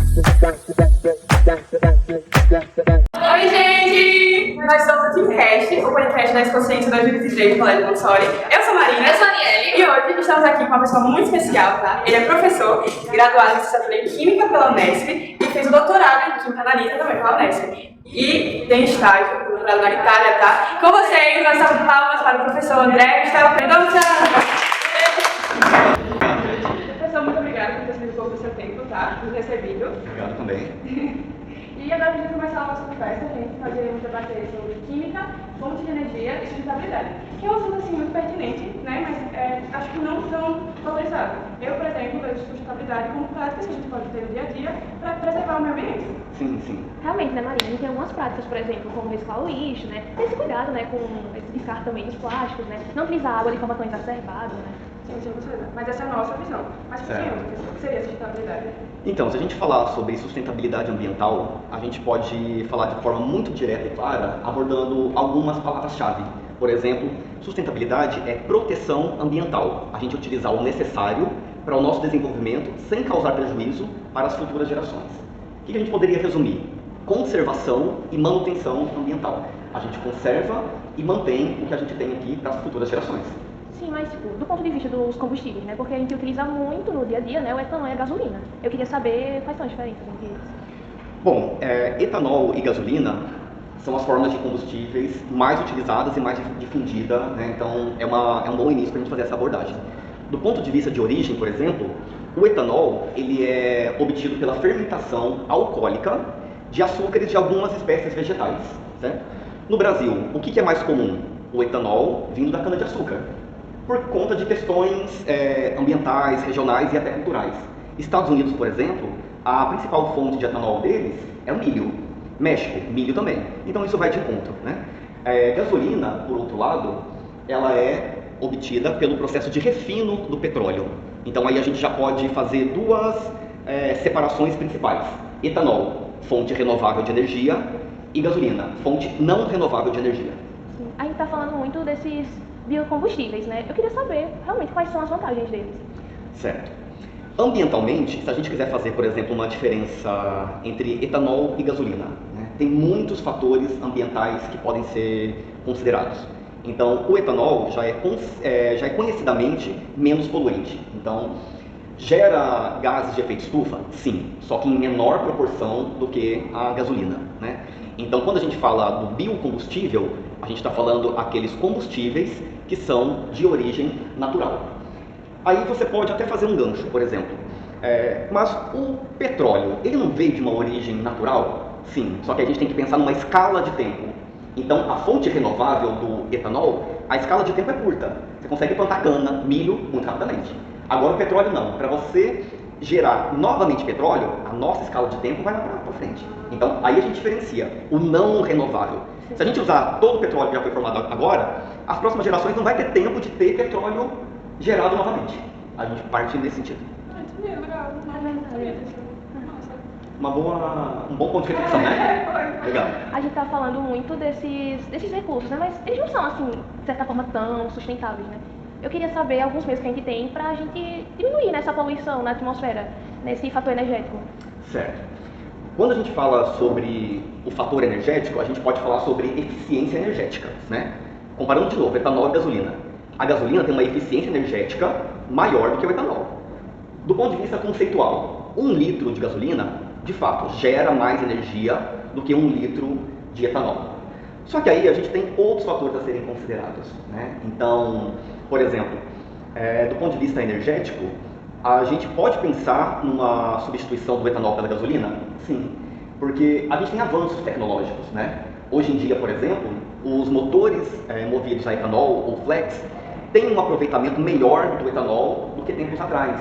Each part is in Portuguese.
Oi, gente! Nós somos o Teamcast, o podcast da Consciência 2023 do Colégio Montessori. Eu sou a Marina. Eu sou a Aniele. E hoje estamos aqui com uma pessoa muito especial, tá? Ele é professor, graduado em licenciatura em Química pela Unesp e fez o doutorado em Química Analítica também pela Unesp. E tem estágio, doutorado na Itália, tá? Com vocês, nós estamos palmas para o professor André Gustavo Mendonça. Professor, muito obrigada por ter sido um pouco do seu tempo, tá? Nos recebido. Obrigado também. E agora a gente vai começar a nossa conversa, a gente iremos debater sobre química, fontes de energia e sustentabilidade, que é um assunto assim, muito pertinente, né? Mas acho que não tão valorizado. Eu, por exemplo, vejo sustentabilidade como práticas que a gente pode ter no dia a dia para preservar o meio ambiente. Sim, sim. Realmente, né, Marina? Tem algumas práticas, por exemplo, como reciclar o lixo, né? Ter esse cuidado, né, com esse descarte também dos plásticos, né? Não utilizar água de forma tão exacerbada, né? Sim, com certeza. Mas essa é a nossa visão. Mas o que seria sustentabilidade? Então, se a gente falar sobre sustentabilidade ambiental, a gente pode falar de forma muito direta e clara, abordando algumas palavras-chave. Por exemplo, sustentabilidade é proteção ambiental. A gente utilizar o necessário para o nosso desenvolvimento sem causar prejuízo para as futuras gerações. O que a gente poderia resumir? Conservação e manutenção ambiental. A gente conserva e mantém o que a gente tem aqui para as futuras gerações. Sim, mas tipo, do ponto de vista dos combustíveis, né? Porque a gente utiliza muito no dia a dia, né? O etanol e a gasolina. Eu queria saber quais são as diferenças entre eles. Bom, etanol e gasolina são as formas de combustíveis mais utilizadas e mais difundidas, né? Então é um bom início para a gente fazer essa abordagem. Do ponto de vista de origem, por exemplo, o etanol ele é obtido pela fermentação alcoólica de açúcares de algumas espécies vegetais, certo? No Brasil, o que é mais comum? O etanol vindo da cana-de-açúcar, por conta de questões ambientais, regionais e até culturais. Estados Unidos, por exemplo, a principal fonte de etanol deles é o milho. México, milho também. Então isso vai de encontro, né? Gasolina, por outro lado, ela é obtida pelo processo de refino do petróleo. Então aí a gente já pode fazer duas separações principais. Etanol, fonte renovável de energia, e gasolina, fonte não renovável de energia. Sim. A gente está falando muito desses biocombustíveis, né? Eu queria saber realmente quais são as vantagens deles. Certo. Ambientalmente, se a gente quiser fazer, por exemplo, uma diferença entre etanol e gasolina, né, tem muitos fatores ambientais que podem ser considerados. Então, o etanol já é conhecidamente menos poluente. Então, gera gases de efeito estufa? Sim, só que em menor proporção do que a gasolina, né? Então, quando a gente fala do biocombustível, a gente está falando aqueles combustíveis que são de origem natural. Aí você pode até fazer um gancho, por exemplo. Mas o petróleo, ele não veio de uma origem natural? Sim, só que a gente tem que pensar numa escala de tempo. Então, a fonte renovável do etanol, a escala de tempo é curta. Você consegue plantar cana, milho, muito rapidamente. Agora o petróleo não. Para você gerar novamente petróleo, a nossa escala de tempo vai lá para frente. Então, aí a gente diferencia o não renovável. Se a gente usar todo o petróleo que já foi formado agora, as próximas gerações não vai ter tempo de ter petróleo gerado novamente. A gente parte nesse sentido. Legal. Um bom ponto de reflexão, né? Legal. A gente está falando muito desses recursos, né? Mas eles não são, assim, de certa forma, tão sustentáveis, né? Eu queria saber alguns meios que a gente tem para a gente diminuir essa poluição na atmosfera, nesse fator energético. Certo. Quando a gente fala sobre o fator energético, a gente pode falar sobre eficiência energética, né? Comparando de novo, etanol e gasolina. A gasolina tem uma eficiência energética maior do que o etanol. Do ponto de vista conceitual, 1 litro de gasolina, de fato, gera mais energia do que 1 litro de etanol. Só que aí a gente tem outros fatores a serem considerados, né? Então, por exemplo, do ponto de vista energético, a gente pode pensar numa substituição do etanol pela gasolina? Sim, porque a gente tem avanços tecnológicos, né? Hoje em dia, por exemplo, os motores movidos a etanol ou flex têm um aproveitamento melhor do etanol do que tempos atrás.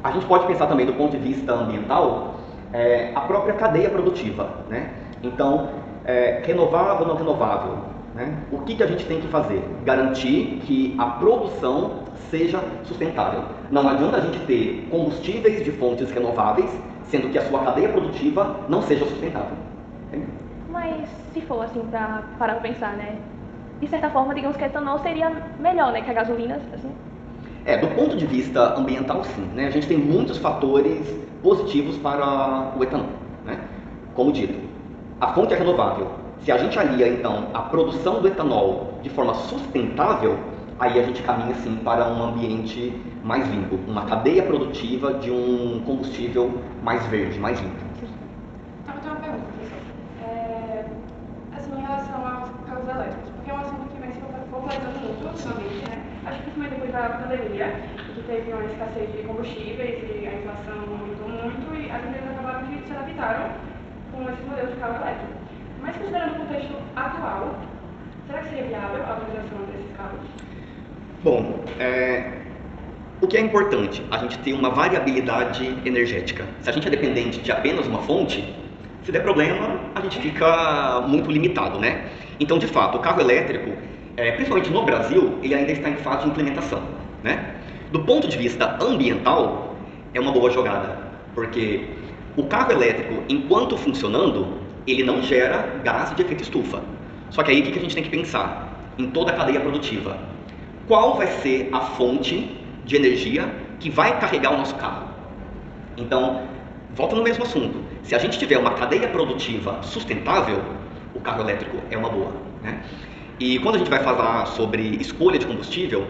A gente pode pensar também do ponto de vista ambiental, a própria cadeia produtiva, né? Então, renovável ou não renovável, né? O que a gente tem que fazer? Garantir que a produção seja sustentável. Não adianta a gente ter combustíveis de fontes renováveis, sendo que a sua cadeia produtiva não seja sustentável. Entendeu? Mas se for assim, para parar para pensar, né? De certa forma, digamos que etanol seria melhor, né, que a gasolina, assim. Do ponto de vista ambiental, sim, né? A gente tem muitos fatores positivos para o etanol, né? Como dito, a fonte é renovável. Se a gente alia, então, a produção do etanol de forma sustentável, aí a gente caminha, sim, para um ambiente mais limpo, uma cadeia produtiva de um combustível mais verde, mais limpo. Eu tenho uma pergunta, professor. Assim, em relação aos carros elétricos, porque é um assunto que vem se popularizando muito ultimamente, né? Acho que principalmente depois da pandemia, que teve uma escassez de combustíveis e a inflação aumentou muito e as empresas acabaram que se adaptaram com esse modelo de carro elétrico. Mas considerando o contexto atual, será que seria viável a utilização desses carros? Bom, o que é importante? A gente ter uma variabilidade energética. Se a gente é dependente de apenas uma fonte, se der problema, a gente fica muito limitado, né? Então, de fato, o carro elétrico, principalmente no Brasil, ele ainda está em fase de implementação, né? Do ponto de vista ambiental, é uma boa jogada, porque o carro elétrico, enquanto funcionando, ele não gera gás de efeito estufa. Só que aí o que a gente tem que pensar? Em toda a cadeia produtiva. Qual vai ser a fonte de energia que vai carregar o nosso carro? Então, volta no mesmo assunto. Se a gente tiver uma cadeia produtiva sustentável, o carro elétrico é uma boa, né? E quando a gente vai falar sobre escolha de combustível,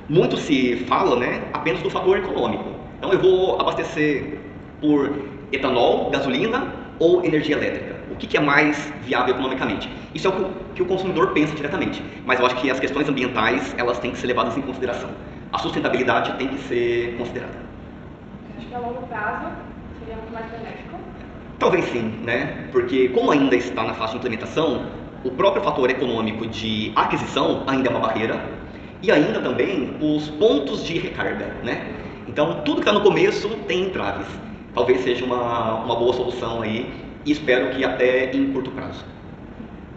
muito se fala, né, apenas do fator econômico. Então eu vou abastecer por etanol, gasolina ou energia elétrica. O que é mais viável economicamente? Isso é o que o consumidor pensa diretamente. Mas eu acho que as questões ambientais, elas têm que ser levadas em consideração. A sustentabilidade tem que ser considerada. Acho que a longo prazo seria muito mais benéfico. Talvez sim, né? Porque como ainda está na fase de implementação, o próprio fator econômico de aquisição ainda é uma barreira e ainda também os pontos de recarga, né? Então, tudo que está no começo tem entraves. Talvez seja uma boa solução aí e espero que até em curto prazo.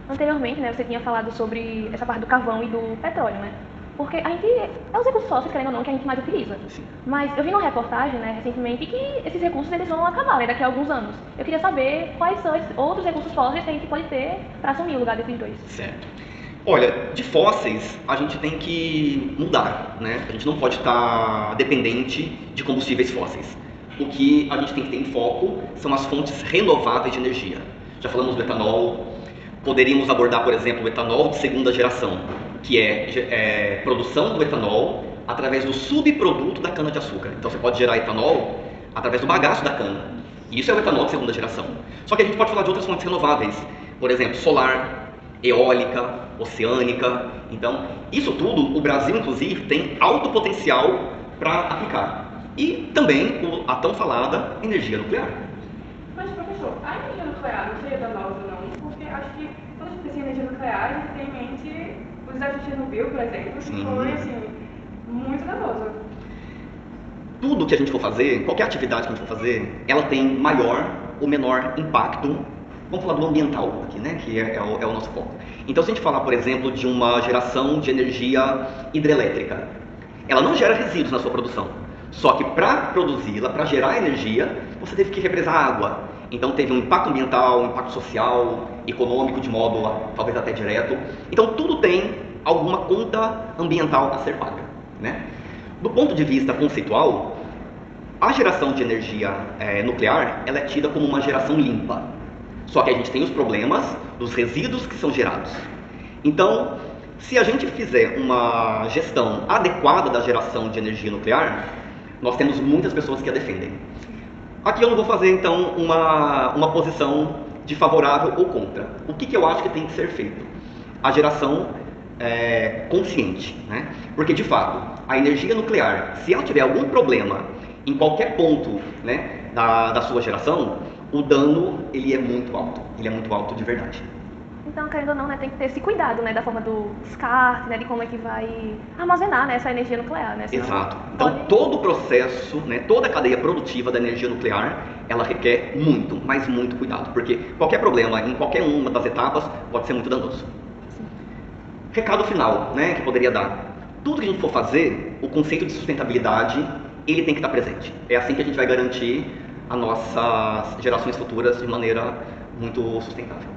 Anteriormente, né, você tinha falado sobre essa parte do carvão e do petróleo, né? Porque a gente, é os recursos fósseis, querendo ou não, que a gente mais utiliza. Sim. Mas eu vi numa reportagem, né, recentemente, que esses recursos eles vão acabar, né, daqui a alguns anos. Eu queria saber quais são esses outros recursos fósseis que a gente pode ter para assumir o lugar desses dois. Certo. Olha, de fósseis a gente tem que mudar, né? A gente não pode estar dependente de combustíveis fósseis. O que a gente tem que ter em foco são as fontes renováveis de energia. Já falamos do etanol, poderíamos abordar, por exemplo, o etanol de segunda geração, que é produção do etanol através do subproduto da cana-de-açúcar. Então você pode gerar etanol através do bagaço da cana. Isso é o etanol de segunda geração. Só que a gente pode falar de outras fontes renováveis, por exemplo, solar, eólica, oceânica. Então, isso tudo, o Brasil, inclusive, tem alto potencial para aplicar. E também a tão falada energia nuclear. Mas, professor, a energia nuclear não seria danosa, não? Porque acho que quando a gente pensa em energia nuclear, a gente tem em mente os desastres de Chernobyl, por exemplo, que foi, assim, muito danoso. Tudo que a gente for fazer, qualquer atividade que a gente for fazer, ela tem maior ou menor impacto. Vamos falar do ambiental aqui, né? Que é o nosso foco. Então, se a gente falar, por exemplo, de uma geração de energia hidrelétrica, ela não gera resíduos na sua produção. Só que para produzi-la, para gerar energia, você teve que represar água. Então teve um impacto ambiental, um impacto social, econômico, de modo talvez até direto. Então tudo tem alguma conta ambiental a ser paga, né? Do ponto de vista conceitual, a geração de energia nuclear, ela é tida como uma geração limpa. Só que a gente tem os problemas dos resíduos que são gerados. Então, se a gente fizer uma gestão adequada da geração de energia nuclear, nós temos muitas pessoas que a defendem. Aqui eu não vou fazer, então, uma posição de favorável ou contra. O que eu acho que tem que ser feito? A geração consciente, né? Porque, de fato, a energia nuclear, se ela tiver algum problema em qualquer ponto, né, da sua geração, o dano ele é muito alto. Ele é muito alto de verdade. Então, querendo ou não, né, tem que ter esse cuidado, né, da forma do descarte, né, de como é que vai armazenar, né, essa energia nuclear, né? Exato. Então, todo o processo, né, toda a cadeia produtiva da energia nuclear, ela requer muito, mas muito cuidado, porque qualquer problema em qualquer uma das etapas pode ser muito danoso. Recado final, né, que poderia dar. Tudo que a gente for fazer, o conceito de sustentabilidade, ele tem que estar presente. É assim que a gente vai garantir as nossas gerações futuras de maneira muito sustentável.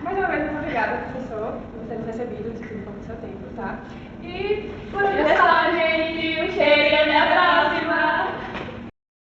Mais uma vez, muito obrigada, professor, por ter nos recebido, distribuindo um pouco do seu tempo, tá? E por hoje é só, gente. Um cheiro!